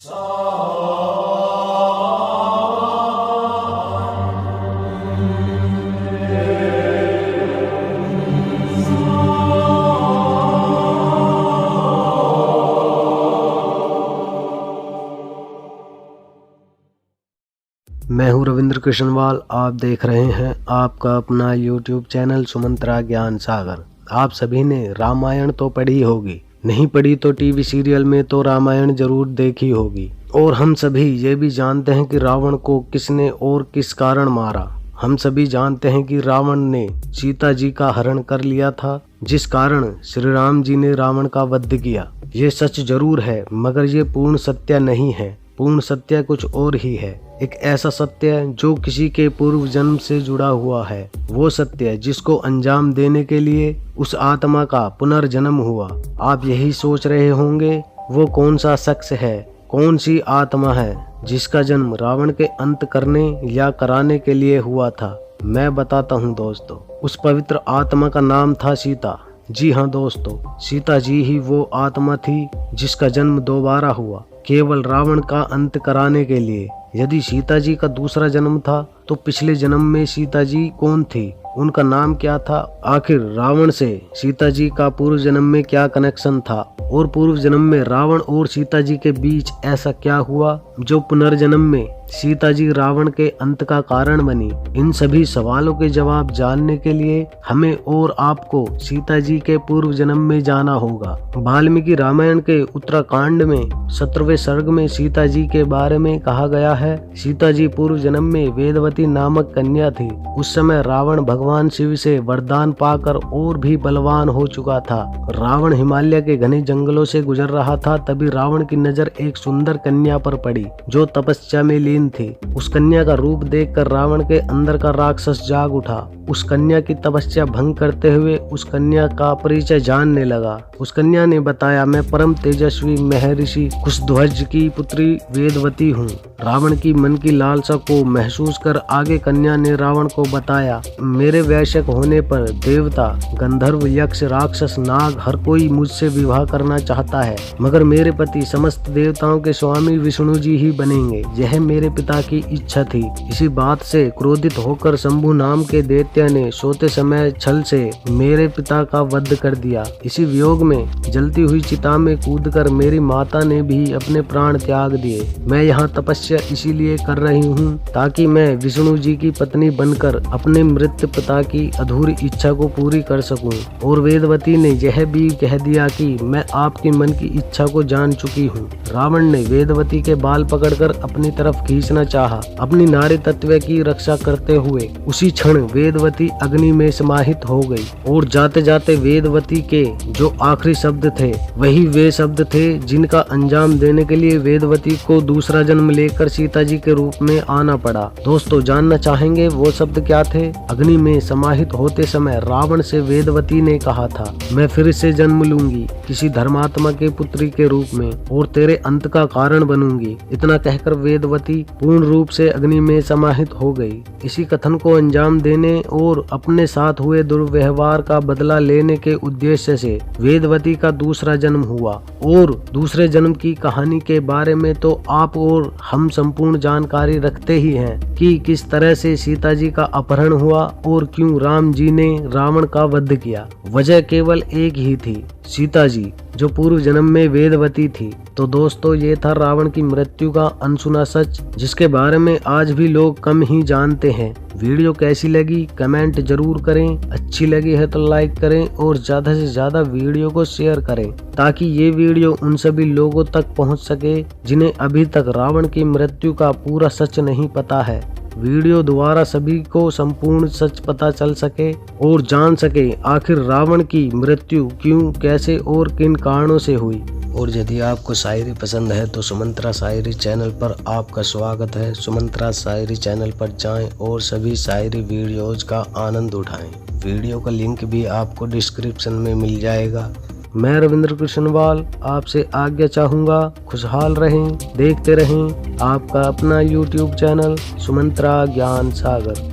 मैं हूं रविंद्र कृष्णवाल। आप देख रहे हैं आपका अपना YouTube चैनल सुमंत्रा ज्ञान सागर। आप सभी ने रामायण तो पढ़ी होगी, नहीं पढ़ी तो टीवी सीरियल में तो रामायण जरूर देखी होगी। और हम सभी ये भी जानते हैं कि रावण को किसने और किस कारण मारा। हम सभी जानते हैं कि रावण ने सीता जी का हरण कर लिया था, जिस कारण श्री राम जी ने रावण का वध किया। ये सच जरूर है, मगर ये पूर्ण सत्य नहीं है। पूर्ण सत्य कुछ और ही है। एक ऐसा सत्य जो किसी के पूर्व जन्म से जुड़ा हुआ है। वो सत्य जिसको अंजाम देने के लिए उस आत्मा का पुनर्जन्म हुआ। आप यही सोच रहे होंगे वो कौन सा शख्स है, कौन सी आत्मा है जिसका जन्म रावण के अंत करने या कराने के लिए हुआ था। मैं बताता हूँ दोस्तों, उस पवित्र आत्मा का नाम था सीता। जी हाँ दोस्तों, सीता जी ही वो आत्मा थी जिसका जन्म दोबारा हुआ, केवल रावण का अंत कराने के लिए। यदि सीता जी का दूसरा जन्म था तो पिछले जन्म में सीता जी कौन थी, उनका नाम क्या था, आखिर रावण से सीता जी का पूर्व जन्म में क्या कनेक्शन था, और पूर्व जन्म में रावण और सीता जी के बीच ऐसा क्या हुआ जो पुनर्जन्म में सीता जी रावण के अंत का कारण बनी। इन सभी सवालों के जवाब जानने के लिए हमें और आपको सीता जी के पूर्व जन्म में जाना होगा। वाल्मीकि रामायण के उत्तराखंड में 17वें सर्ग में सीता जी के बारे में कहा गया है। सीता जी पूर्व जन्म में वेदवती नामक कन्या थी। उस समय रावण भगवान शिव से वरदान पाकर और भी बलवान हो चुका था। रावण हिमालय के घने जंगलों से गुजर रहा था, तभी रावण की नजर एक सुंदर कन्या पर पड़ी जो तपस्या में लीन थी। उस कन्या का रूप देखकर रावण के अंदर का राक्षस जाग उठा। उस कन्या की तपस्या भंग करते हुए उस कन्या का परिचय जानने लगा। उस कन्या ने बताया, मैं परम तेजस्वी महर्षि कुशध्वज की पुत्री वेदवती हूँ। रावण की मन की लालसा को महसूस कर आगे कन्या ने रावण को बताया, मेरे वैश्यक होने पर देवता, गंधर्व, यक्ष, राक्षस, नाग हर कोई मुझसे विवाह करना चाहता है, मगर मेरे पति समस्त देवताओं के स्वामी विष्णु जी ही बनेंगे। यह मेरे पिता की इच्छा थी। इसी बात से क्रोधित होकर शंभु नाम के दैत्य ने सोते समय छल से मेरे पिता का वध कर दिया। इसी वियोग में जलती हुई चिता में कूदकर मेरी माता ने भी अपने प्राण त्याग दिए। मैं यहाँ तपस्या इसीलिए कर रही हूँ ताकि मैं विष्णु जी की पत्नी बनकर अपने मृत पिता की अधूरी इच्छा को पूरी कर सकूं। और वेदवती ने यह भी कह दिया कि मैं आपके मन की इच्छा को जान चुकी हूँ। रावण ने वेदवती के बाल पकड़कर अपनी तरफ खींचना चाहा। अपनी नारी तत्व की रक्षा करते हुए उसी क्षण वेदवती अग्नि में समाहित हो गई। और जाते जाते वेदवती के जो आखिरी शब्द थे वही वे शब्द थे जिनका अंजाम देने के लिए वेदवती को दूसरा जन्म लेकर सीता जी के रूप में आना पड़ा। दोस्तों, जानना चाहेंगे वो शब्द क्या थे? अग्नि में समाहित होते समय रावण से वेदवती ने कहा था, मैं फिर से जन्म लूंगी किसी धर्मात्मा के पुत्री के रूप में और तेरे अंत का कारण बनूंगी। इतना कहकर वेदवती पूर्ण रूप से अग्नि में समाहित हो गई। इसी कथन को अंजाम देने और अपने साथ हुए दुर्व्यवहार का बदला लेने के उद्देश्य से वेदवती का दूसरा जन्म हुआ। और दूसरे जन्म की कहानी के बारे में तो आप और हम संपूर्ण जानकारी रखते ही हैं कि किस तरह से सीता जी का अपहरण हुआ और क्यों राम जी ने रावण का वध किया। वजह केवल एक ही थी, सीता जी जो पूर्व जन्म में वेदवती थी। तो दोस्तों, ये था रावण की मृत्यु का अनसुना सच, जिसके बारे में आज भी लोग कम ही जानते हैं। वीडियो कैसी लगी कमेंट जरूर करें, अच्छी लगी है तो लाइक करें और ज्यादा से ज्यादा वीडियो को शेयर करें ताकि ये वीडियो उन सभी लोगों तक पहुंच सके जिन्हें अभी तक रावण की मृत्यु का पूरा सच नहीं पता है। वीडियो द्वारा सभी को संपूर्ण सच पता चल सके और जान सके आखिर रावण की मृत्यु क्यों, कैसे और किन कारणों से हुई। और यदि आपको शायरी पसंद है तो सुमंत्रा शायरी चैनल पर आपका स्वागत है। सुमंत्रा शायरी चैनल पर जाएं और सभी शायरी वीडियोज का आनंद उठाएं। वीडियो का लिंक भी आपको डिस्क्रिप्शन में मिल जाएगा। मैं रविंद्र कृष्णवाल आपसे आज्ञा चाहूँगा, खुशहाल रहें, देखते रहें आपका अपना YouTube चैनल सुमंत्रा ज्ञान सागर।